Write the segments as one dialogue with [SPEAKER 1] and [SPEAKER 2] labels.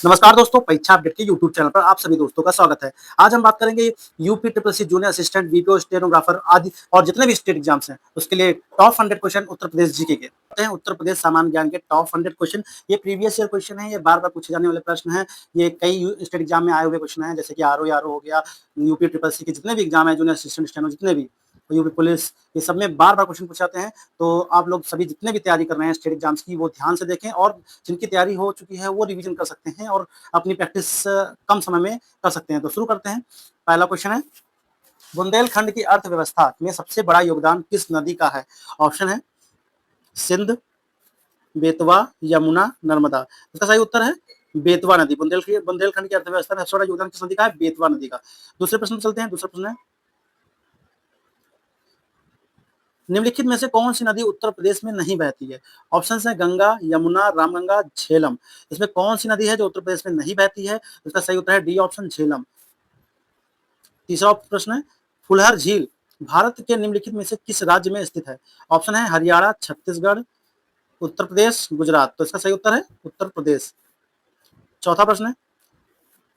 [SPEAKER 1] नमस्कार दोस्तों, परीक्षा अपडेट के यूट्यूब चैनल पर आप सभी दोस्तों का स्वागत है। आज हम बात करेंगे UP triple C junior assistant, BPO stenographer आदि और जितने भी स्टेट एग्जाम्स हैं, उसके लिए top 100 question Uttar Pradesh GK के हैं। उत्तर प्रदेश सामान्य ज्ञान के टॉप 100 क्वेश्चन। ये प्रीवियस ईयर क्वेश्चन है, ये बार-बार पूछे जाने वाले प्रश्न हैं। ये कई स्टेट एग्जाम में आए हुए क्वेश्चन हैं, जैसे कि आरओ हो गया, यूपी ट्रिपल सी के जितने भी एग्जाम है, जूनियर असिस्टेंट स्टेनो जितने भी, यूपी पुलिस, ये सब में बार-बार क्वेश्चन पूछे जाते हैं। तो आप लोग सभी जितने भी तैयारी कर रहे हैं स्टेट एग्जाम्स की, वो ध्यान से देखें और जिनकी तैयारी हो चुकी है, वो रिवीजन कर सकते हैं और अपनी प्रैक्टिस कम समय में कर सकते हैं। तो शुरू करते हैं। पहला क्वेश्चन है, बुंदेलखंड की अर्थव्यवस्था में सबसे बड़ा योगदान किस नदी का है? ऑप्शन है सिंध, बेतवा, यमुना, नर्मदा। इसका सही उत्तर है बेतवा नदी। बुंदेलखंड की अर्थव्यवस्था में सबसे बड़ा योगदान किस नदी का है? बेतवा नदी का। दूसरे प्रश्न चलते हैं। दूसरा प्रश्न है, निम्नलिखित में से कौन सी नदी उत्तर प्रदेश में नहीं बहती है? ऑप्शन है गंगा, यमुना, रामगंगा, झेलम। इसमें कौन सी नदी है जो उत्तर प्रदेश में नहीं बहती है? इसका सही उत्तर है डी ऑप्शन, झेलम। तीसरा प्रश्न है, फुलहर झील भारत के निम्नलिखित में से किस राज्य में स्थित है? ऑप्शन है हरियाणा, छत्तीसगढ़, उत्तर प्रदेश, गुजरात। तो इसका सही उत्तर है उत्तर प्रदेश। चौथा प्रश्न है,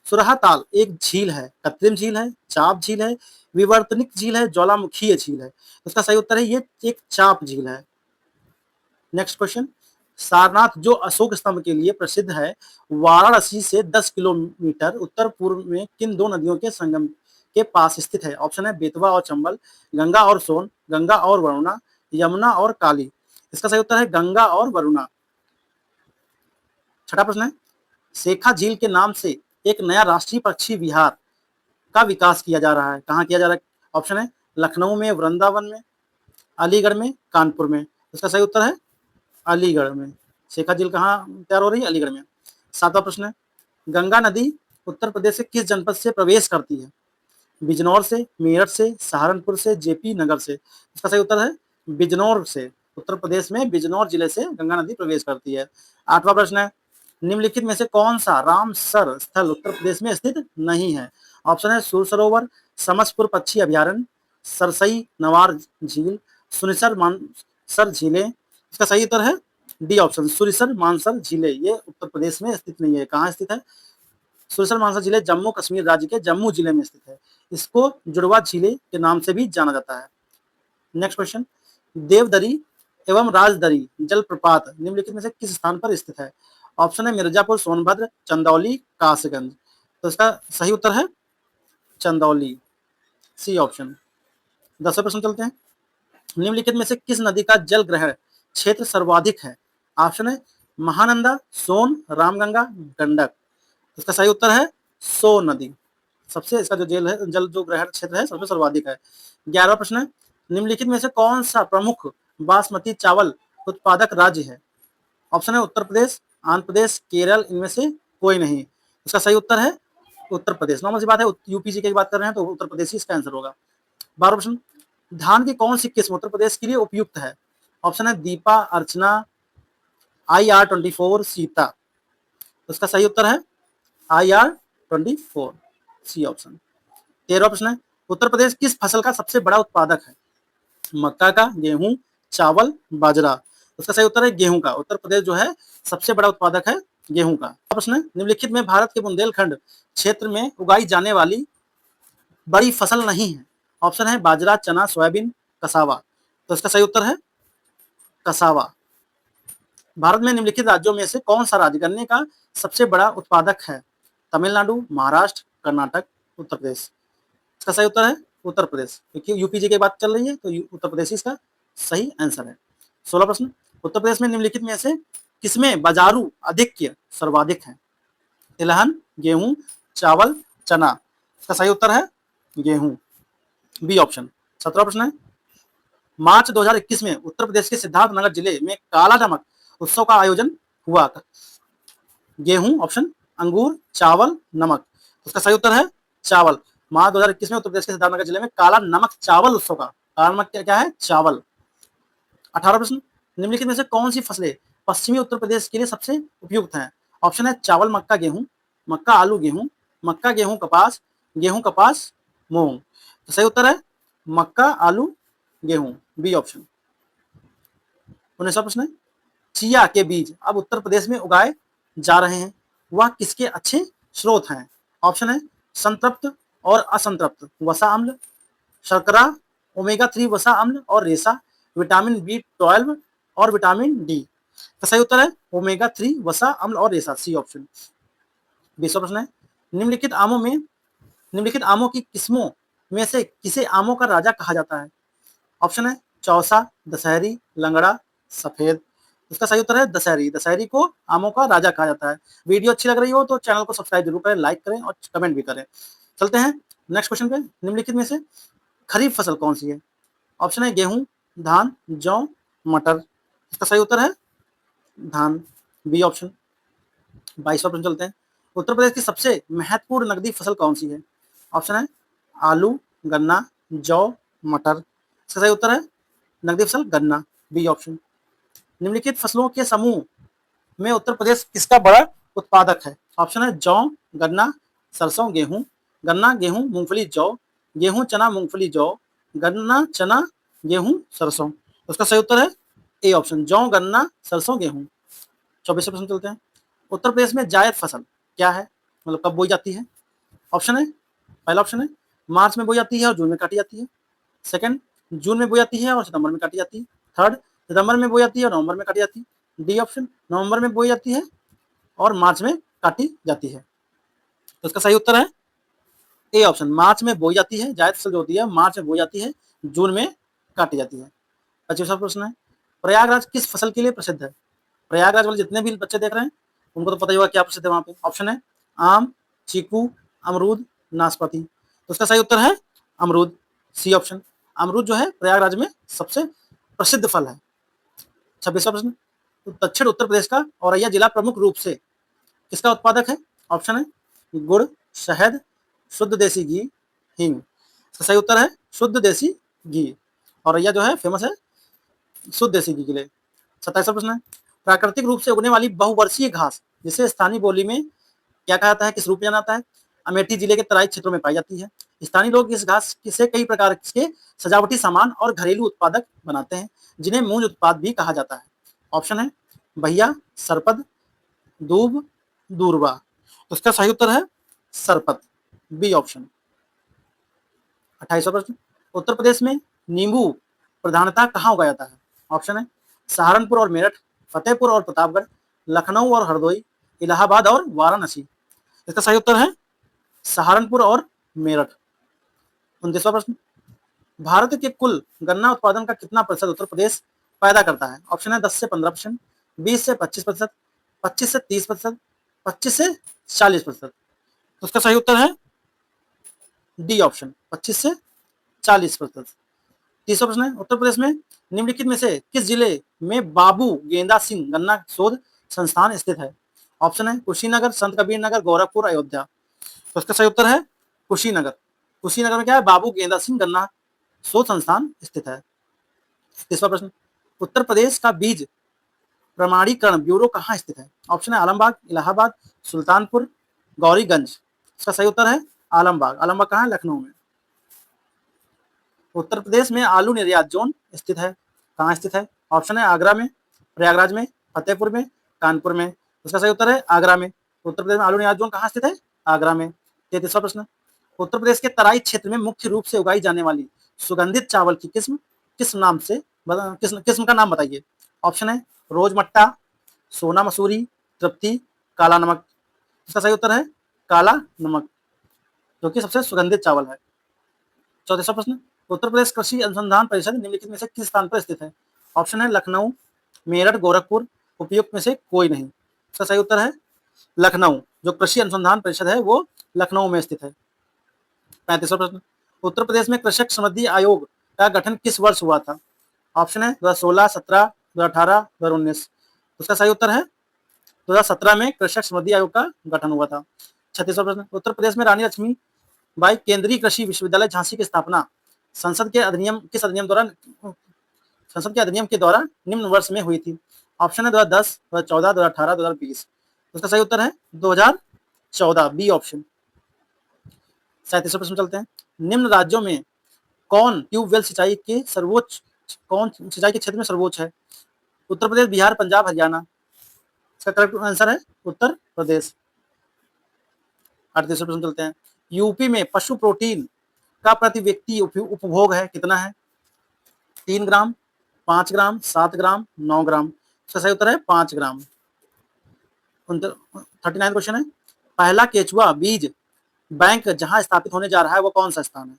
[SPEAKER 1] सुरहा ताल एक झील है, कृत्रिम झील है, चाप झील है, विवर्तनिक झील है, ज्वालामुखीय झील है। इसका सही उत्तर है ये एक चाप झील है। नेक्स्ट क्वेश्चन, सारनाथ जो अशोक स्तंभ के लिए प्रसिद्ध है, वाराणसी से 10 किलोमीटर उत्तर पूर्व में किन दो नदियों के संगम के पास स्थित है? ऑप्शन है बेतवा और चंबल, गंगा और सोन, गंगा और वरुणा, यमुना और काली। इसका सही उत्तर है गंगा और वरुणा। छठा प्रश्न है, शेखा झील के नाम से एक नया राष्ट्रीय पक्षी विहार का विकास किया जा रहा है। कहाँ किया जा रहा है? ऑप्शन है लखनऊ में, वृंदावन में, अलीगढ़ में, कानपुर में। इसका सही उत्तर है अलीगढ़ में। शेखा झील कहाँ तैयार हो रही है? अलीगढ़ में। सातवां प्रश्न है, गंगा नदी उत्तर प्रदेश के किस जनपद से प्रवेश करती है? बिजनौर से, मेरठ से, सहारनपुर से, जेपी नगर से। इसका सही उत्तर है बिजनौर से। उत्तर प्रदेश में बिजनौर जिले से गंगा नदी प्रवेश करती है। आठवां प्रश्न है, निम्नलिखित में से कौन सा रामसर स्थल उत्तर प्रदेश में स्थित नहीं है? ऑप्शन है सूर सरोवर, समसपुर पक्षी अभ्यारण्य, सरसई नवार झील, सुनिसर मानसर झीलें। इसका सही उत्तर है डी ऑप्शन, सुरिसर मानसर झीलें। ये उत्तर प्रदेश में स्थित नहीं है। कहाँ स्थित है? सुरिसर मानसर झीलें जम्मू कश्मीर राज्य के जम्मू जिले में स्थित है। इसको जुड़वा झीलें के नाम से भी जाना जाता है। नेक्स्ट क्वेश्चन, देवदरी एवं राजदरी जलप्रपात निम्नलिखित में से किस स्थान पर स्थित है? ऑप्शन है मिर्जापुर, सोनभद्र, चंदौली, कासगंज। तो इसका सही उत्तर है चंदौली, सी ऑप्शन। 10वें प्रश्न चलते हैं, निम्नलिखित में से किस नदी का जल ग्रहण क्षेत्र सर्वाधिक है? ऑप्शन है महानंदा, सोन, रामगंगा, गंडक। इसका सही उत्तर है सोन नदी। सबसे इसका जो जल जो ग्रहण क्षेत्र है सबसे सर्वाधिक है। 11वां प्रश्न है, निम्नलिखित में से कौन सा प्रमुख बासमती चावल उत्पादक राज्य है? ऑप्शन है उत्तर प्रदेश, आंध्र प्रदेश, केरल, इनमें से कोई नहीं। इसका सही उत्तर है उत्तर प्रदेश। नॉर्मल सी बात है, यूपीजी की बात कर रहे हैं तो उत्तर प्रदेश ही इसका आंसर होगा। 12वां प्रश्न, धान की कौन सी किस्म उत्तर प्रदेश के लिए उपयुक्त है? ऑप्शन है दीपा, अर्चना, IR24, सीता। तो इसका सही उत्तर है IR24, सी ऑप्शन। 13वां प्रश्न है, उत्तर प्रदेश किस फसल का सबसे बड़ा उत्पादक है? मक्का का, गेहूं, चावल, बाजरा। उसका सही उत्तर है गेहूं का। उत्तर प्रदेश जो है सबसे बड़ा उत्पादक है गेहूं का। प्रश्न है, निम्नलिखित में भारत के बुंदेलखंड क्षेत्र में उगाई जाने वाली बड़ी फसल नहीं है। ऑप्शन है बाजरा, चना, सोयाबीन, कसावा। तो इसका सही उत्तर है कसावा। भारत में निम्नलिखित राज्यों में से कौन सा राज्य गन्ने का सबसे बड़ा उत्पादक है? तमिलनाडु, महाराष्ट्र, कर्नाटक, उत्तर प्रदेश। इसका सही उत्तर है उत्तर प्रदेश, क्योंकि यूपीजी की बात चल रही है तो उत्तर प्रदेश इसका सही आंसर है। 16 प्रश्न, उत्तर प्रदेश में निम्नलिखित में से किसमें बाजारू आधिक्य सर्वाधिक है? तिलहन, गेहूं, चावल, चना। इसका सही उत्तर है गेहूं, बी ऑप्शन। 17 प्रश्न है, मार्च 2021 में उत्तर प्रदेश के सिद्धार्थनगर जिले में काला नमक उत्सव का आयोजन हुआ। गेहूं ऑप्शन, अंगूर, चावल, नमक। उसका सही उत्तर है चावल। मार्च 2021 में उत्तर प्रदेश के सिद्धार्थनगर जिले में काला नमक चावल उत्सव का, काला नमक क्या है? चावल। 18 प्रश्न, निम्नलिखित में से कौन सी फसलें पश्चिमी उत्तर प्रदेश के लिए सबसे उपयुक्त हैं? ऑप्शन है चावल, मक्का, गेहूं, मक्का, आलू, गेहूं, मक्का, गेहूं, कपास, गेहूं, कपास, मूंग। तो सही उत्तर है मक्का, आलू, गेहूं, बी ऑप्शन। 19वां प्रश्न है, चिया के बीज अब उत्तर प्रदेश में उगाए जा रहे हैं। वह किसके अच्छे स्रोत हैं? ऑप्शन है संतृप्त और असंतृप्त वसा अम्ल, शर्करा, ओमेगा 3 वसा अम्ल और रेशा, विटामिन B12 और विटामिन डी। तो सही उत्तर है ओमेगा 3 वसा अम्ल और रेशा, सी ऑप्शन। 20वां प्रश्न है निम्नलिखित आमों की किस्मों में से किसे आमों का राजा कहा जाता है? ऑप्शन है चौसा, दशहरी, लंगड़ा, सफेद। इसका सही उत्तर है दशहरी। दशहरी को आमों का राजा कहा जाता है। वीडियो अच्छी लग रही हो तो चैनल को सब्सक्राइब जरूर करें, लाइक करें और कमेंट भी करें। चलते हैं नेक्स्ट क्वेश्चन पे। निम्नलिखित में से खरीफ फसल कौन सी है? ऑप्शन है गेहूं, धान, जौ, मटर। इसका सही उत्तर है धान, बी ऑप्शन। 22वां प्रश्न चलते हैं। उत्तर प्रदेश की सबसे महत्वपूर्ण नकदी फसल कौन सी है? ऑप्शन है आलू, गन्ना, जौ, मटर। इसका सही उत्तर है नकदी फसल गन्ना, बी ऑप्शन। निम्नलिखित फसलों के समूह में उत्तर प्रदेश किसका बड़ा उत्पादक है? ऑप्शन है जौ, गन्ना, सरसों, गेहूं, गन्ना, गेहूं, मूंगफली, जौ, गेहूं, चना, मूंगफली, जौ, गन्ना, चना, गेहूं, सरसों। उसका सही उत्तर है ए ऑप्शन, जौ, गन्ना, सरसों, गेहूं। 24वां प्रश्न चलते हैं। उत्तर प्रदेश में जायद फसल क्या है, मतलब कब बोई जाती है? ऑप्शन है पहला ऑप्शन है मार्च में बोई जाती है और जून में काटी जाती है। सेकंड, जून में बोई जाती है और सितंबर में काटी जाती है। थर्ड, सितंबर में बोई जाती है और नवंबर में काटी जाती है। डी ऑप्शन, नवंबर में बोई जाती है और मार्च में काटी जाती है। तो इसका सही उत्तर है ए ऑप्शन, मार्च में बोई जाती है। जायद फसल जो होती है मार्च में बोई जाती है, जून में काटी जाती है। 25वां प्रश्न है प्रयागराज किस फसल के लिए प्रसिद्ध है? प्रयागराज वाले जितने भी बच्चे देख रहे हैं उनको तो पता ही होगा क्या प्रसिद्ध है वहां पे। ऑप्शन है आम, चीकू, अमरूद, नाशपाती। तो इसका सही उत्तर है अमरूद, सी ऑप्शन। अमरूद जो है प्रयागराज में सबसे प्रसिद्ध फल है। 26वां प्रश्न, तो दक्षिण उत्तर प्रदेश का औरैया जिला प्रमुख रूप से किसका उत्पादक है? ऑप्शन है गुड़, शहद, शुद्ध देसी घी, हींग। इसका सही उत्तर है शुद्ध देसी घी। औरैया जो है फेमस है शुद्ध देसी घी के लिए। 27वां प्रश्न है प्राकृतिक रूप से उगने वाली बहुवर्षीय घास जिसे स्थानीय बोली में क्या कहा जाता है, किस रूप में जाना जाता है? अमेठी जिले के तराई क्षेत्रों में पाई जाती है। स्थानीय लोग इस घास से कई प्रकार के सजावटी सामान और घरेलू उत्पादक बनाते हैं जिन्हें मूंज उत्पाद भी कहा जाता है। ऑप्शन है भैया, सरपद, दूब, दूरबा। उसका सही उत्तर है सरपद, बी ऑप्शन। 28वां प्रश्न, उत्तर प्रदेश में नींबू प्रधानतः कहाँ उगाया जाता है? ऑप्शन है सहारनपुर और मेरठ, फतेहपुर और प्रतापगढ़, लखनऊ और हरदोई, इलाहाबाद और वाराणसी। इसका सही उत्तर है सहारनपुर और मेरठ। 29वां प्रश्न, भारत के कुल गन्ना उत्पादन का कितना प्रतिशत उत्तर प्रदेश पैदा करता है? ऑप्शन है 10 से 15%, 20 से 25%, 25 से 30%, 25 से 40%। तो उसका सही उत्तर है डी ऑप्शन, 25 से 40%। 30वां प्रश्न है उत्तर प्रदेश में निम्नलिखित में से किस जिले में बाबू गेंदा सिंह गन्ना शोध संस्थान स्थित है? ऑप्शन है कुशीनगर, संत कबीर नगर, गोरखपुर, अयोध्या। तो इसका सही उत्तर है कुशीनगर। कुशीनगर में क्या है? बाबू गेंदा सिंह गन्ना शोध संस्थान स्थित है। 30वां प्रश्न, उत्तर प्रदेश का बीज प्रमाणीकरण ब्यूरो कहाँ स्थित है? ऑप्शन है आलमबाग, इलाहाबाद, सुल्तानपुर, गौरीगंज। इसका सही उत्तर है आलमबाग। आलमबाग कहाँ है? लखनऊ में। उत्तर प्रदेश में आलू निर्यात जोन स्थित है, कहाँ स्थित है? ऑप्शन है आगरा में, प्रयागराज में, फतेहपुर में, कानपुर में। उसका सही उत्तर है आगरा में। उत्तर प्रदेश में आलू निर्यात जोन कहाँ स्थित है? आगरा में। 33वां प्रश्न, उत्तर प्रदेश के तराई क्षेत्र में मुख्य रूप से उगाई जाने वाली सुगंधित चावल की किस्म किस नाम से किस्म का नाम बताइए? ऑप्शन है रोजमट्टा, सोना मसूरी, तृप्ति, काला नमक। इसका सही उत्तर है काला नमक, जो कि सबसे सुगंधित चावल है। 34वां प्रश्न, उत्तर प्रदेश कृषि अनुसंधान परिषद निम्नलिखित में से किस स्थान पर स्थित है? ऑप्शन है लखनऊ, मेरठ, गोरखपुर, उपयुक्त में से कोई नहीं। इसका सही उत्तर है लखनऊ। जो कृषि अनुसंधान परिषद है वो लखनऊ में स्थित है। 35वां प्रश्न, उत्तर प्रदेश में कृषक समृद्धि आयोग का गठन किस वर्ष हुआ था? ऑप्शन है 2016, 17, 2018, 2019। उसका सही उत्तर है 2017 में कृषक समृद्धि आयोग का गठन हुआ था। 36वां प्रश्न, उत्तर प्रदेश में रानी लक्ष्मीबाई केंद्रीय कृषि विश्वविद्यालय झांसी की स्थापना संसद के अधिनियम के द्वारा निम्न वर्ष में हुई थी? ऑप्शन है 2010, 2014, 2018, 2020। उसका सही उत्तर है 2014, बी ऑप्शन। 37वां प्रश्न चलते हैं। निम्न राज्यों में कौन ट्यूबवेल सिंचाई के क्षेत्र में सर्वोच्च है? उत्तर प्रदेश, बिहार, पंजाब, हरियाणा। इसका करेक्ट आंसर है उत्तर प्रदेश। 38वां प्रश्न चलते हैं। यूपी में पशु प्रोटीन का प्रति व्यक्ति उपभोग है कितना है? 3 ग्राम, 5 ग्राम, 7 ग्राम, 9 ग्राम। इसका सही उत्तर है 5 ग्राम। 39 क्वेश्चन है, पहला केचुआ बीज बैंक जहां स्थापित होने जा रहा है वो कौन सा स्थान है?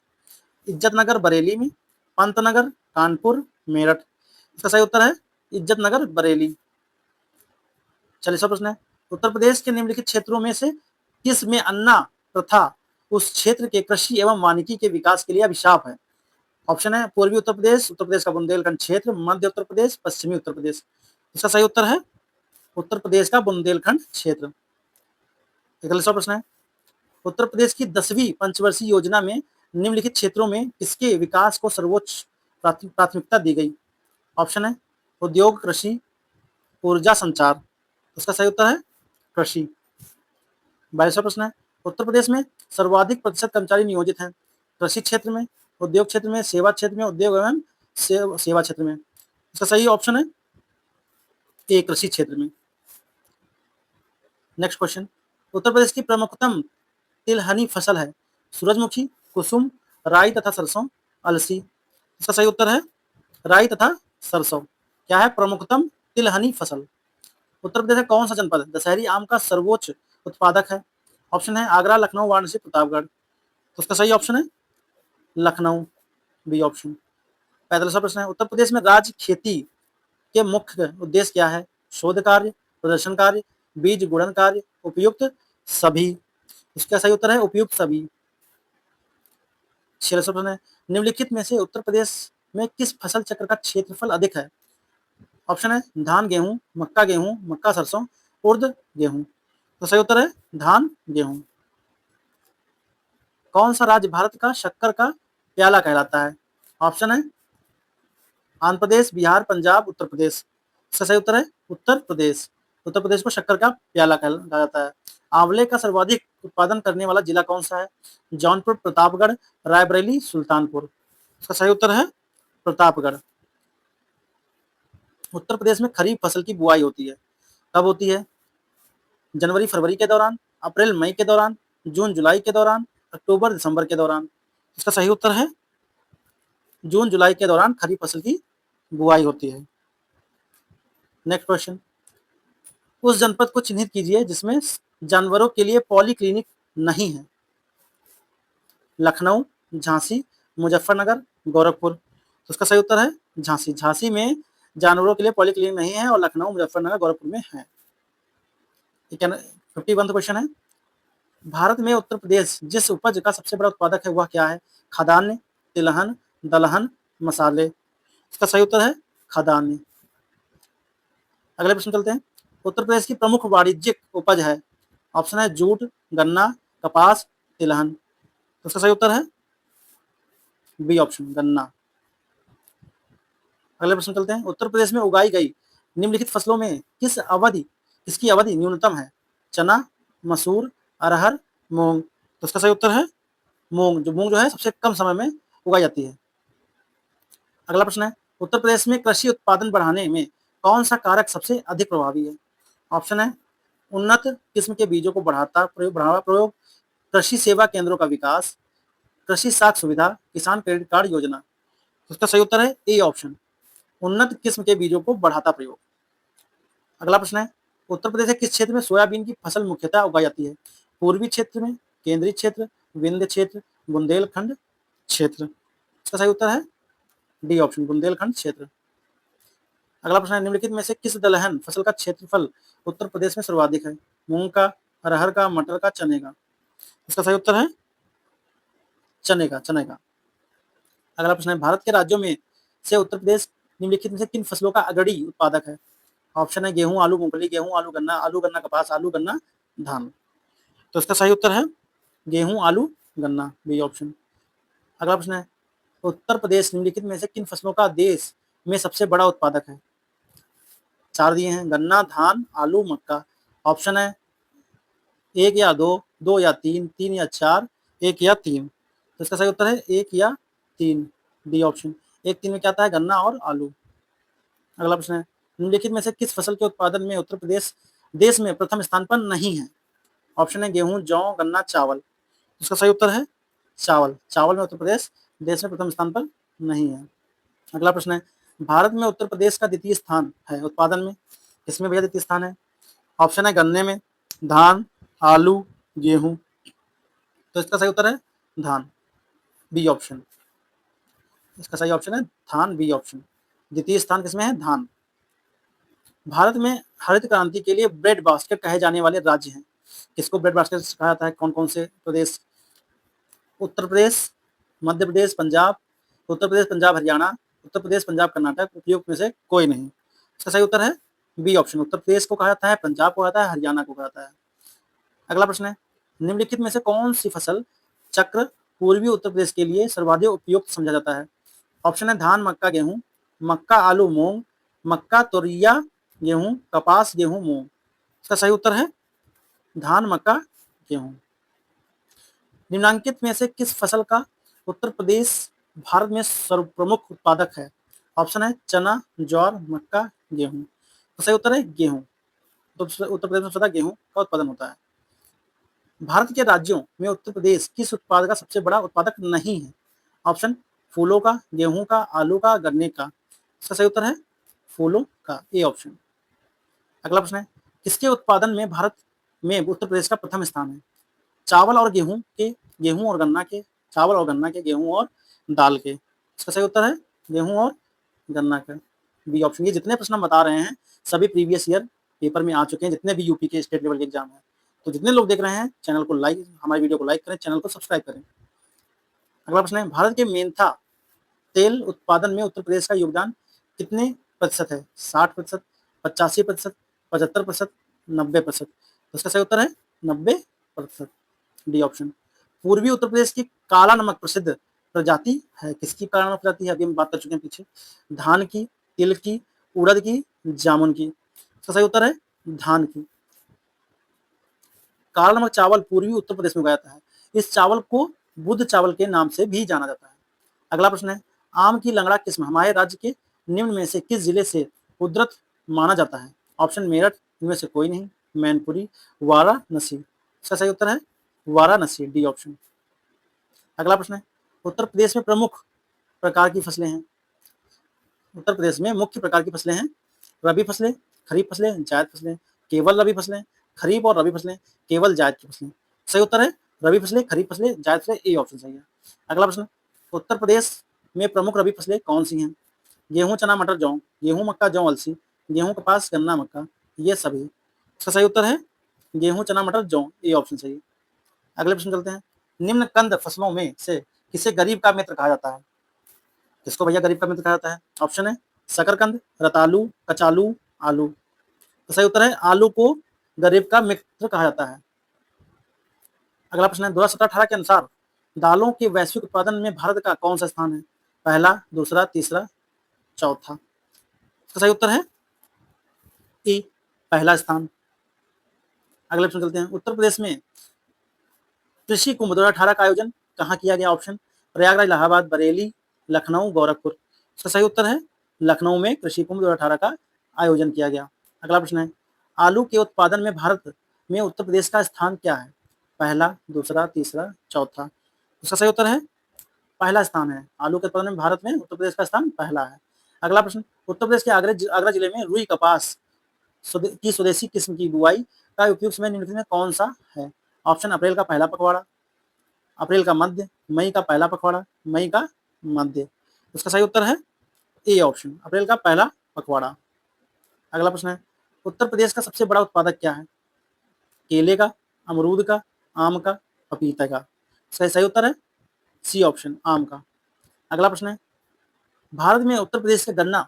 [SPEAKER 1] इज्जतनगर बरेली में, पंतनगर, कानपुर, मेरठ। इसका सही उत्तर है इज्जतनगर बरेली। 40वां प्रश्न है, उत्तर प्रदेश के निम्नलिखित क्षेत्रों में से किस में अन्ना प्रथा उस क्षेत्र के कृषि एवं वानिकी के विकास के लिए अभिशाप है? ऑप्शन है पूर्वी उत्तर प्रदेश का बुंदेलखंड क्षेत्र, मध्य उत्तर प्रदेश, पश्चिमी उत्तर प्रदेश। इसका सही उत्तर है उत्तर प्रदेश का बुंदेलखंड क्षेत्र। 41वां प्रश्न है, उत्तर प्रदेश की 10वीं पंचवर्षीय योजना में निम्नलिखित क्षेत्रों में किसके विकास को सर्वोच्च प्राथमिकता दी गई? ऑप्शन है उद्योग, कृषि, ऊर्जा, संचार। उसका सही उत्तर है कृषि। 22वां प्रश्न है, उत्तर प्रदेश में सर्वाधिक प्रतिशत कर्मचारी नियोजित हैं कृषि क्षेत्र में, उद्योग क्षेत्र में, सेवा क्षेत्र में, उद्योग एवं सेवा क्षेत्र में। इसका सही ऑप्शन है ए कृषि क्षेत्र में। नेक्स्ट क्वेश्चन, उत्तर प्रदेश की प्रमुखतम तिलहनी फसल है सूरजमुखी, कुसुम, राई तथा सरसों, अलसी। इसका सही उत्तर है राई तथा सरसों। क्या है प्रमुखतम तिलहनी फसल? उत्तर प्रदेश का कौन सा जनपद दशहरी आम का सर्वोच्च उत्पादक है? ऑप्शन है आगरा, लखनऊ, वाराणसी, प्रतापगढ़। तो उसका सही ऑप्शन है लखनऊ, बी ऑप्शन। 45वां प्रश्न है, उत्तर प्रदेश में राज्य खेती के मुख्य उद्देश्य क्या है? शोध कार्य, प्रदर्शन कार्य, बीज गुणन कार्य, उपयुक्त सभी। इसका सही उत्तर है उपयुक्त सभी। 46वां प्रश्न है, निम्नलिखित में से उत्तर प्रदेश में किस फसल चक्र का क्षेत्रफल अधिक है? ऑप्शन है धान गेहूं, मक्का गेहूं, मक्का सरसों, उर्द गेहूं। तो सही उत्तर है धान गेहूं। कौन सा राज्य भारत का शक्कर का प्याला कहलाता है? ऑप्शन है आंध्र प्रदेश, बिहार, पंजाब, उत्तर प्रदेश। इसका सही उत्तर है उत्तर प्रदेश। उत्तर प्रदेश को शक्कर का प्याला कहा जाता है। आंवले का सर्वाधिक उत्पादन करने वाला जिला कौन सा है? जौनपुर, प्रतापगढ़, रायबरेली, सुल्तानपुर। इसका सही उत्तर है प्रतापगढ़। उत्तर प्रदेश में खरीफ फसल की बुआई होती है, कब होती है? जनवरी फरवरी के दौरान, अप्रैल मई के दौरान, जून जुलाई के दौरान, अक्टूबर दिसंबर के दौरान। इसका सही उत्तर है जून जुलाई के दौरान खरीफ फसल की बुआई होती है। नेक्स्ट क्वेश्चन, उस जनपद को चिन्हित कीजिए जिसमें जानवरों के लिए पॉलीक्लिनिक नहीं है। लखनऊ, झांसी, मुजफ्फरनगर, गोरखपुर। तो उसका सही उत्तर है झांसी। झांसी में जानवरों के लिए पॉलीक्लिनिक नहीं है और लखनऊ, मुजफ्फरनगर, गोरखपुर में है। 51वां क्वेश्चन है, भारत में उत्तर प्रदेश जिस उपज का सबसे बड़ा उत्पादक है वह क्या है? खाद्यान्न, तिलहन, दलहन, मसाले। इसका सही उत्तर है खाद्यान्न। अगले प्रश्न चलते हैं, उत्तर प्रदेश की प्रमुख वाणिज्यिक उपज है। ऑप्शन है जूट, गन्ना, कपास, तिलहन। तो इसका सही उत्तर है बी ऑप्शन गन्ना। अगले प्रश्न चलते हैं, उत्तर प्रदेश में उगाई गई निम्नलिखित फसलों में किसकी अवधि न्यूनतम है? चना, मसूर, अरहर, मूंग। तो इसका सही उत्तर है मूंग। मूंग जो है सबसे कम समय में उगाई जाती है। अगला प्रश्न है, उत्तर प्रदेश में कृषि उत्पादन बढ़ाने में कौन सा कारक सबसे अधिक प्रभावी है? ऑप्शन है उन्नत किस्म के बीजों को बढ़ावा प्रयोग, कृषि सेवा केंद्रों का विकास, कृषि साख सुविधा, किसान क्रेडिट कार्ड योजना। तो इसका सही उत्तर है ए ऑप्शन, उन्नत किस्म के बीजों को बढ़ाता प्रयोग। अगला प्रश्न है, उत्तर प्रदेश के किस क्षेत्र में सोयाबीन की फसल मुख्यतः उगाई जाती है? पूर्वी क्षेत्र में, केंद्रीय क्षेत्र, विंध्य क्षेत्र, बुंदेलखंड क्षेत्र। इसका सही उत्तर है डी ऑप्शन बुंदेलखंड क्षेत्र। अगला प्रश्न है, निम्नलिखित में से किस दलहन फसल का क्षेत्रफल उत्तर प्रदेश में सर्वाधिक है? मूंग का, अरहर का, मटर का, चने का। इसका सही उत्तर है चने का। अगला प्रश्न है, भारत के राज्यों में से उत्तर प्रदेश निम्नलिखित में से किन फसलों का अग्रणी उत्पादक है? ऑप्शन है गेहूं, आलू, मूंगफली, गेहूं, आलू, गन्ना, कपास, आलू, गन्ना, धान। तो इसका सही उत्तर है गेहूं, आलू, गन्ना, बी ऑप्शन। अगला प्रश्न है, उत्तर प्रदेश निम्नलिखित में से किन फसलों का देश में सबसे बड़ा उत्पादक है? 4 दिए हैं, गन्ना, धान, आलू, मक्का। ऑप्शन है 1 या 2, 2 या 3, 3 या 4, 1 या 3। तो इसका सही उत्तर है 1 या 3, डी ऑप्शन। 1, 3 में क्या आता है गन्ना और आलू। अगला प्रश्न है, निम्नलिखित में से किस फसल के उत्पादन में उत्तर प्रदेश देश में प्रथम स्थान पर नहीं है? ऑप्शन है गेहूं, जौ, गन्ना, चावल। इसका सही उत्तर है चावल। चावल में उत्तर प्रदेश देश में प्रथम स्थान पर नहीं है। अगला प्रश्न है, भारत में उत्तर प्रदेश का द्वितीय स्थान है उत्पादन में, किसमें भैया द्वितीय स्थान है? ऑप्शन है गन्ने में, धान, आलू, गेहूं। तो इसका सही उत्तर है धान, बी ऑप्शन। इसका सही ऑप्शन है धान, बी ऑप्शन। द्वितीय स्थान किसमें है? धान। भारत में हरित क्रांति के लिए ब्रेड बास्केट कहे जाने वाले राज्य हैं, किसको ब्रेड बास्केट कहा जाता है? कौन कौन से प्रदेश? उत्तर प्रदेश, मध्य प्रदेश, पंजाब, उत्तर प्रदेश, पंजाब, हरियाणा, उत्तर प्रदेश, पंजाब, कर्नाटक, उपयुक्त में से कोई नहीं। इसका सही उत्तर है बी ऑप्शन। उत्तर प्रदेश को कहा जाता है, पंजाब को कहा जाता है, हरियाणा को कहा जाता है। अगला प्रश्न है, निम्नलिखित में से कौन सी फसल चक्र पूर्वी उत्तर प्रदेश के लिए सर्वाधिक उपयुक्त समझा जाता है? ऑप्शन है धान, मक्का, गेहूं, मक्का, आलू, मूंग, मक्का, तोरिया, गेहूं, कपास, गेहूं, मूंग। इसका सही उत्तर है धान, मक्का, गेहूं। निम्नांकित में से किस फसल का उत्तर प्रदेश भारत में सर्व प्रमुख उत्पादक है? ऑप्शन है चना, ज्वार, मक्का, गेहूं। तो सही उत्तर है गेहूं। तो उत्तर प्रदेश में सदा गेहूं का उत्पादन होता है। भारत के राज्यों में उत्तर प्रदेश किस उत्पाद का सबसे बड़ा उत्पादक नहीं है? ऑप्शन फूलों का, गेहूं का, आलू का, गन्ने का। इसका सही उत्तर है फूलों का, ए ऑप्शन। अगला प्रश्न है, किसके उत्पादन में भारत में उत्तर प्रदेश का प्रथम स्थान है? चावल और गेहूं के, गेहूं और गन्ना के, चावल और गन्ना के, गेहूं और दाल के। इसका सही उत्तर है गेहूं और गन्ना का, बी ऑप्शन। ये जितने प्रश्न हम बता रहे हैं सभी प्रीवियस ईयर पेपर में आ चुके हैं, जितने भी यूपी के स्टेट लेवल के एग्जाम है। तो जितने लोग देख रहे हैं चैनल को लाइक, हमारी वीडियो को लाइक करें, चैनल को सब्सक्राइब करें। अगला प्रश्न है, भारत के मेंथा तेल उत्पादन में उत्तर प्रदेश का योगदान कितने प्रतिशत है? 60%, 85%, 75%, 90%। तो इसका सही उत्तर है 90%, डी ऑप्शन। पूर्वी उत्तर प्रदेश की काला नमक प्रसिद्ध प्रजाति है, किसकी काला नमक प्रजाति है? अभी हम बात कर चुके हैं पीछे। धान की, तिल की, उड़द की, जामुन की। इसका सही उत्तर है धान की। काला नमक चावल पूर्वी उत्तर प्रदेश में उगाया जाता है। इस चावल को बुध चावल के नाम से भी जाना जाता है। अगला प्रश्न है, आम की लंगड़ा किस्म हमारे राज्य के निम्न में से किस जिले से उद्धृत माना जाता है? ऑप्शन मेरठ, इनमें से कोई नहीं, मैनपुरी, वाराणसी। इसका सही उत्तर है वाराणसी, डी ऑप्शन। अगला प्रश्न है, उत्तर प्रदेश में प्रमुख प्रकार की फसलें हैं। उत्तर प्रदेश में मुख्य प्रकार की फसलें हैं रबी फसलें, खरीफ फसलें, जायद फसलें। केवल रबी फसलें, खरीफ और रबी फसलें, केवल जायद की फसलें। सही उत्तर है रबी फसलें, खरीफ फसलें, जायद फसलें, ए ऑप्शन सही है। अगला प्रश्न, उत्तर प्रदेश में प्रमुख रबी फसलें कौन सी हैं? गेहूं, चना, मटर, जौ, गेहूं, मक्का, जौ, अलसी, गेहूं, कपास, गन्ना, मक्का, ये सभी। इसका सही उत्तर है गेहूं, चना, मटर, जौ, ए ऑप्शन सही है। अगले प्रश्न चलते हैं, निम्न कंद फसलों में से किसे गरीब का मित्र कहा जाता है? किसको भैया गरीब का मित्र कहा जाता है? ऑप्शन है शकरकंद, रतालू, कचालू, आलू। तो सही उत्तर है आलू को गरीब का मित्र कहा जाता है। अगला प्रश्न है, 2017-18 के अनुसार दालों के वैश्विक उत्पादन में भारत का कौन सा स्थान है? पहला, दूसरा, तीसरा, चौथा। इसका सही उत्तर है ए, पहला स्थान। अगले प्रश्न चलते हैं, उत्तर प्रदेश में कृषि कुंभ 2018 का आयोजन कहाँ किया गया? ऑप्शन प्रयागराज, इलाहाबाद, बरेली, लखनऊ, गोरखपुर। इसका सही उत्तर है लखनऊ में कृषि कुंभ 2018 का आयोजन किया गया। अगला प्रश्न है, आलू के उत्पादन में भारत में उत्तर प्रदेश का स्थान क्या है? पहला, दूसरा, तीसरा, चौथा। इसका सही उत्तर है पहला स्थान है। आलू के उत्पादन में भारत में उत्तर प्रदेश का स्थान पहला है। अगला प्रश्न, उत्तर प्रदेश के आगरा जिले में रुई कपास की स्वदेशी किस्म की बुआई का उपयुक्त समय निम्नलिखित में कौन सा है? ऑप्शन अप्रैल का पहला पखवाड़ा, अप्रैल का मध्य, मई का पहला पखवाड़ा, मई का मध्य। इसका सही उत्तर है ए ऑप्शन, अप्रैल का पहला पखवाड़ा। अगला प्रश्न है, उत्तर प्रदेश का सबसे बड़ा उत्पादक क्या है? केले का, अमरूद का, आम का, पपीता का। इसका सही उत्तर है सी ऑप्शन, आम का। अगला प्रश्न है, भारत में उत्तर प्रदेश के गन्ना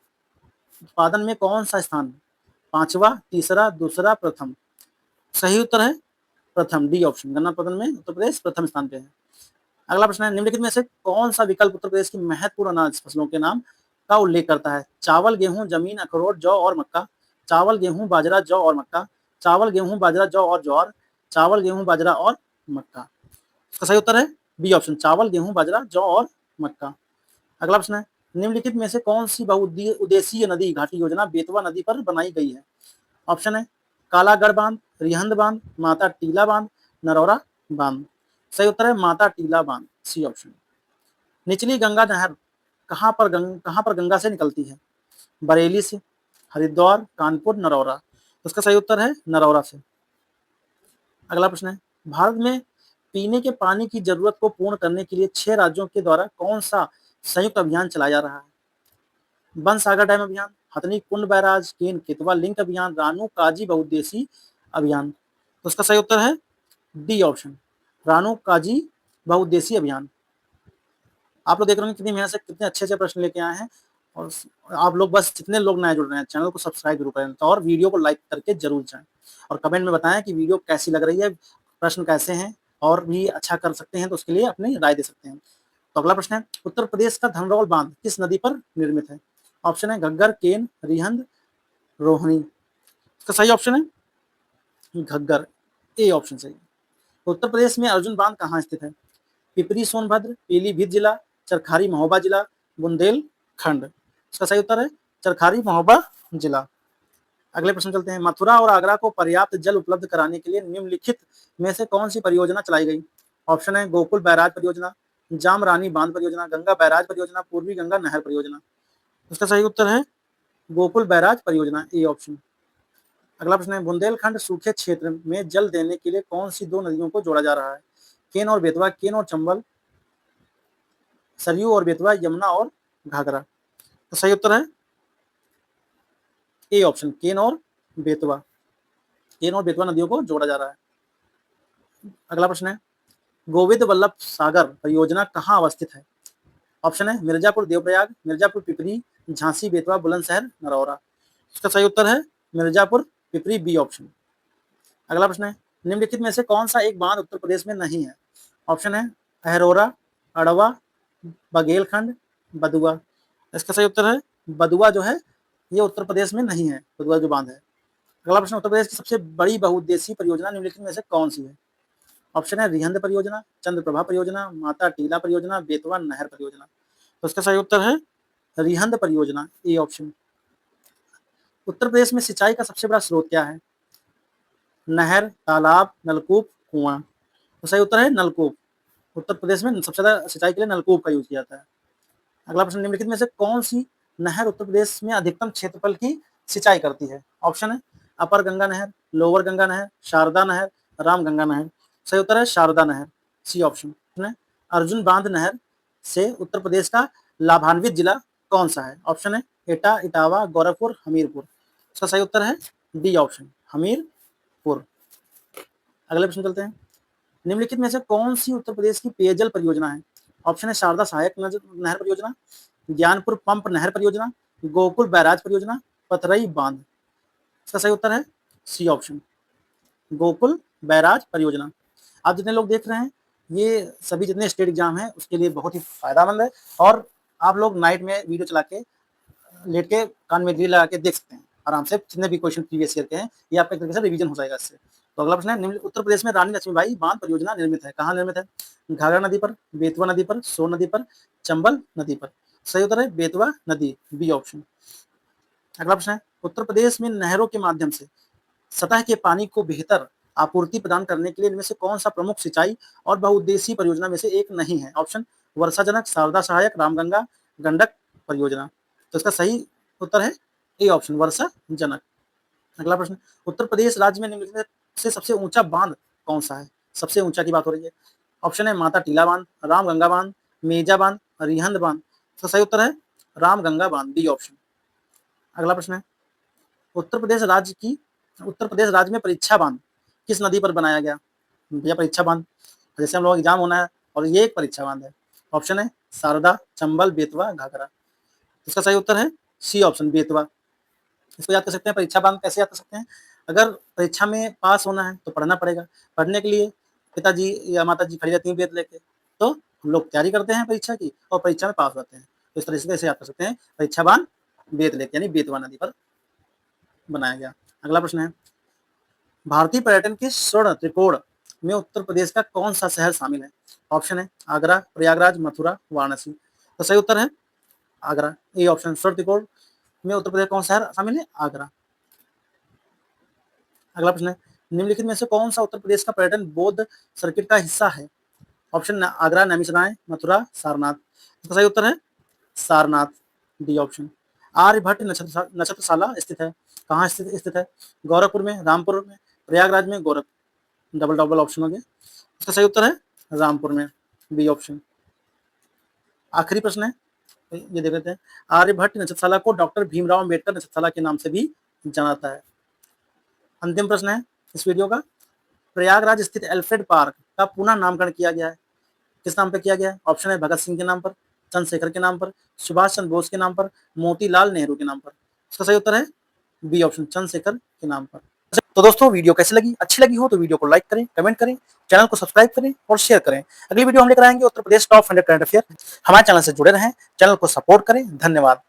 [SPEAKER 1] उत्पादन में कौन सा स्थान है? पांचवा, तीसरा, दूसरा, प्रथम। सही उत्तर है प्रथम, डी ऑप्शन। गन्ना उत्पादन में उत्तर प्रदेश प्रथम स्थान पे है। अगला प्रश्न है, निम्नलिखित में से कौन सा विकल्प उत्तर प्रदेश की महत्वपूर्ण अनाज फसलों के नाम का उल्लेख करता है? चावल, गेहूं, जमीन, अखरोट, जौ और मक्का, चावल, गेहूं, बाजरा, जौ और मक्का, चावल, गेहूं, बाजरा, जौ और ज्वार, चावल, गेहूं, बाजरा और मक्का। इसका सही उत्तर है बी ऑप्शन, चावल, गेहूं, बाजरा, जौ और मक्का। अगला प्रश्न है, निम्नलिखित में से कौन सी बहुउद्देशीय नदी घाटी योजना बेतवा नदी पर बनाई गई है? ऑप्शन है कालागढ़ बांध, रिहंद बांध, माता टीला बांध, नरौरा बांध। सही उत्तर है माता टीला बांध, सी ऑप्शन। निचली गंगा नहर कहाँ पर गंगा से निकलती है? बरेली से, हरिद्वार, कानपुर, नरौरा। उसका सही उत्तर है नरौरा से। अगला प्रश्न है, भारत में पीने के पानी की जरूरत को पूर्ण करने के लिए 6 राज्यों के द्वारा कौन सा संयुक्त अभियान चलाया जा रहा है? बनसागर डैम अभियान, हथनी कुंड बैराज, केन केतवा लिंक अभियान, रानू काजी बहुउद्देशीय अभियान। तो उसका सही उत्तर है डी ऑप्शन, रानू काजी बहुउद्देशीय अभियान। आप लोग देख रहे हैं कितनी मेहनत से कितने अच्छे प्रश्न लेके आए हैं, और आप लोग बस जितने लोग नए जुड़ रहे हैं चैनल को सब्सक्राइब जरूर करें, तो और वीडियो को लाइक करके जरूर जाएं, और कमेंट में बताएं कि वीडियो कैसी लग रही है, प्रश्न कैसे हैं, और भी अच्छा कर सकते हैं तो उसके लिए अपनी राय दे सकते हैं। तो अगला प्रश्न है, उत्तर प्रदेश का धनरौल बांध किस नदी पर निर्मित है? ऑप्शन है घग्गर, केन, रिहंद, रोहिणी। इसका सही ऑप्शन है घग्गर, ए ऑप्शन सही। उत्तर प्रदेश में अर्जुन बांध कहाँ स्थित है? पिपरी सोनभद्र, पीलीभीत जिला, चरखारी महोबा जिला, बुंदेलखंड। इसका सही उत्तर है चरखारी महोबा जिला। अगले प्रश्न चलते हैं, मथुरा और आगरा को पर्याप्त जल उपलब्ध कराने के लिए निम्नलिखित में से कौन सी परियोजना चलाई गई? ऑप्शन है गोकुल बैराज परियोजना, जाम रानी बांध परियोजना, गंगा बैराज परियोजना, पूर्वी गंगा नहर परियोजना। इसका सही उत्तर है गोकुल बैराज परियोजना, ए ऑप्शन। अगला प्रश्न है, बुंदेलखंड सूखे क्षेत्र में जल देने के लिए कौन सी 2 नदियों को जोड़ा जा रहा है? केन और बेतवा, केन और चंबल, सरयू और बेतवा, यमुना और घाघरा। तो सही उत्तर है ए ऑप्शन, केन और बेतवा। केन और बेतवा नदियों को जोड़ा जा रहा है। अगला प्रश्न है, गोविंद वल्लभ सागर परियोजना कहाँ अवस्थित है? ऑप्शन है मिर्जापुर देवप्रयाग, मिर्जापुर पिपरी, झांसी बेतवा, बुलंदशहर, नरौरा। इसका सही उत्तर है मिर्जापुर पिपरी, बी ऑप्शन। अगला प्रश्न है, निम्नलिखित में से कौन सा एक बांध उत्तर प्रदेश में नहीं है? ऑप्शन है अहरोरा, अड़वा, बघेलखंड, बदुआ। इसका सही उत्तर है बदुआ जो है ये उत्तर प्रदेश में नहीं है, बदुआ जो बांध है। अगला प्रश्न, उत्तर प्रदेश की सबसे बड़ी बहुउद्देशीय परियोजना निम्नलिखित में से कौन सी है? ऑप्शन है रिहंद परियोजना, चंद्रप्रभा परियोजना, माता टीला परियोजना, बेतवा नहर परियोजना। तो इसका सही उत्तर है रिहंद परियोजना, ए ऑप्शन। उत्तर प्रदेश में सिंचाई का सबसे बड़ा स्रोत क्या है? नहर, तालाब, नलकूप, कुआं। तो सही उत्तर है नलकूप। उत्तर प्रदेश में सबसे ज्यादा सिंचाई के लिए नलकूप का यूज किया जाता है। अगला प्रश्न, निम्नलिखित में से कौन सी नहर उत्तर प्रदेश में अधिकतम क्षेत्रफल की सिंचाई करती है? ऑप्शन है अपर गंगा नहर, लोअर गंगा नहर, शारदा नहर, राम गंगा नहर। सही उत्तर है शारदा नहर, सी ऑप्शन। अर्जुन बांध नहर से उत्तर प्रदेश का लाभान्वित जिला कौन सा है? ऑप्शन है एटा, इटावा, गोरखपुर, हमीरपुर। इसका सही उत्तर है डी ऑप्शन, हमीरपुर। अगले प्रश्न चलते हैं, निम्नलिखित में से कौन सी उत्तर प्रदेश की पेयजल परियोजना है? ऑप्शन है शारदा सहायक नहर परियोजना, ज्ञानपुर पंप नहर परियोजना, गोकुल बैराज परियोजना, पथरई बांध। इसका सही उत्तर है सी ऑप्शन, गोकुल बैराज परियोजना। आप जितने लोग देख रहे हैं ये सभी जितने स्टेट एग्जाम है उसके लिए बहुत ही फायदेमंद है, और आप लोग नाइट में वीडियो चला के लेट के कान में लीड लगा के देख सकते हैं आराम से, जितने भी क्वेश्चन प्रीवियस ईयर के हैं ये आपका एक तरीके से रिवीजन हो जाएगा इससे। तो अगला प्रश्न है, उत्तर प्रदेश में रानी लक्ष्मीबाई बांध परियोजना निर्मित है, कहाँ निर्मित है? घाघरा नदी पर, बेतवा नदी पर, सोन नदी पर, चंबल नदी पर। सही उत्तर है बेतवा नदी, बी ऑप्शन। अगला प्रश्न है, उत्तर प्रदेश में नहरों के माध्यम से सतह के पानी को बेहतर आपूर्ति प्रदान करने के लिए इनमें से कौन सा प्रमुख सिंचाई और बहुउद्देशीय परियोजना में से एक नहीं है? ऑप्शन वर्षाजनक, शारदा सहायक, रामगंगा गंडक परियोजना। तो इसका सही उत्तर है ए ऑप्शन, वर्षाजनक। अगला प्रश्न, उत्तर प्रदेश राज्य में निम्नलिखित से सबसे ऊंचा बांध कौन सा है? सबसे ऊंचा की बात हो रही है। ऑप्शन है माता टीला बांध, रामगंगा बांध, मेजा बांध, रिहंद बांध। तो सही उत्तर है रामगंगा बांध, बी ऑप्शन। अगला प्रश्न है, उत्तर प्रदेश राज्य में परीक्षा बांध किस नदी पर बनाया गया? भैया परीक्षा बांध, जैसे हम लोग एग्जाम होना है और ये एक परीक्षा बांध है। ऑप्शन है शारदा, चंबल, बेतवा, घाघरा। इसका सही उत्तर है सी ऑप्शन, बेतवा। इसको याद कर सकते हैं, परीक्षा बांध कैसे याद कर सकते हैं? अगर परीक्षा में पास होना है तो पढ़ना पड़ेगा, पढ़ने के लिए पिताजी या माता जी खड़ी रहती है वेद लेके, तो हम लोग तैयारी करते हैं परीक्षा की और परीक्षा में पास होते हैं। तो इस तरह से कैसे याद कर सकते हैं, परीक्षा बांध वेद लेके यानी बेतवा नदी पर बनाया गया। अगला प्रश्न है, भारतीय पर्यटन के स्वर्ण त्रिकोण में उत्तर प्रदेश का कौन सा शहर शामिल है? ऑप्शन है आगरा, प्रयागराज, मथुरा, वाराणसी। तो सही उत्तर है आगरा, ए ऑप्शन। स्वर्ण त्रिकोण में उत्तर प्रदेश कौन सा शहर शामिल है? आगरा। अगला प्रश्न है, निम्नलिखित में से कौन सा उत्तर प्रदेश का पर्यटन बौद्ध सर्किट का हिस्सा है? ऑप्शन आगरा, नैमिषारण्य, मथुरा, सारनाथ। इसका सही उत्तर है सारनाथ, डी ऑप्शन। आर्यभट्ट नक्षत्रशाला स्थित है, कहाँ स्थित है? गोरखपुर में, रामपुर में, प्रयागराज में, गोरख। डबल डबल ऑप्शन हो गया। इसका सही उत्तर है रामपुर में, बी ऑप्शन। आखिरी प्रश्न है, ये देख लेते हैं। आर्यभट्ट नक्षत्रशाला को डॉक्टर भीमराव अम्बेडकर नक्षत्रशाला के नाम से भी जाना जाता है। अंतिम प्रश्न है इस वीडियो का, प्रयागराज स्थित एल्फ्रेड पार्क का पुनः नामकरण किया गया है, किस नाम पे किया गया है? ऑप्शन है भगत सिंह के नाम पर, चंद्रशेखर के नाम पर, सुभाष चंद्र बोस के नाम पर, मोतीलाल नेहरू के नाम पर। इसका सही उत्तर है बी ऑप्शन, चंद्रशेखर के नाम पर। तो दोस्तों वीडियो कैसी लगी? अच्छी लगी हो तो वीडियो को लाइक करें, कमेंट करें, चैनल को सब्सक्राइब करें और शेयर करें। अगली वीडियो हम लेकर आएंगे Uttar Pradesh top 100 current affair. हमारे चैनल से जुड़े रहें, चैनल को सपोर्ट करें। धन्यवाद।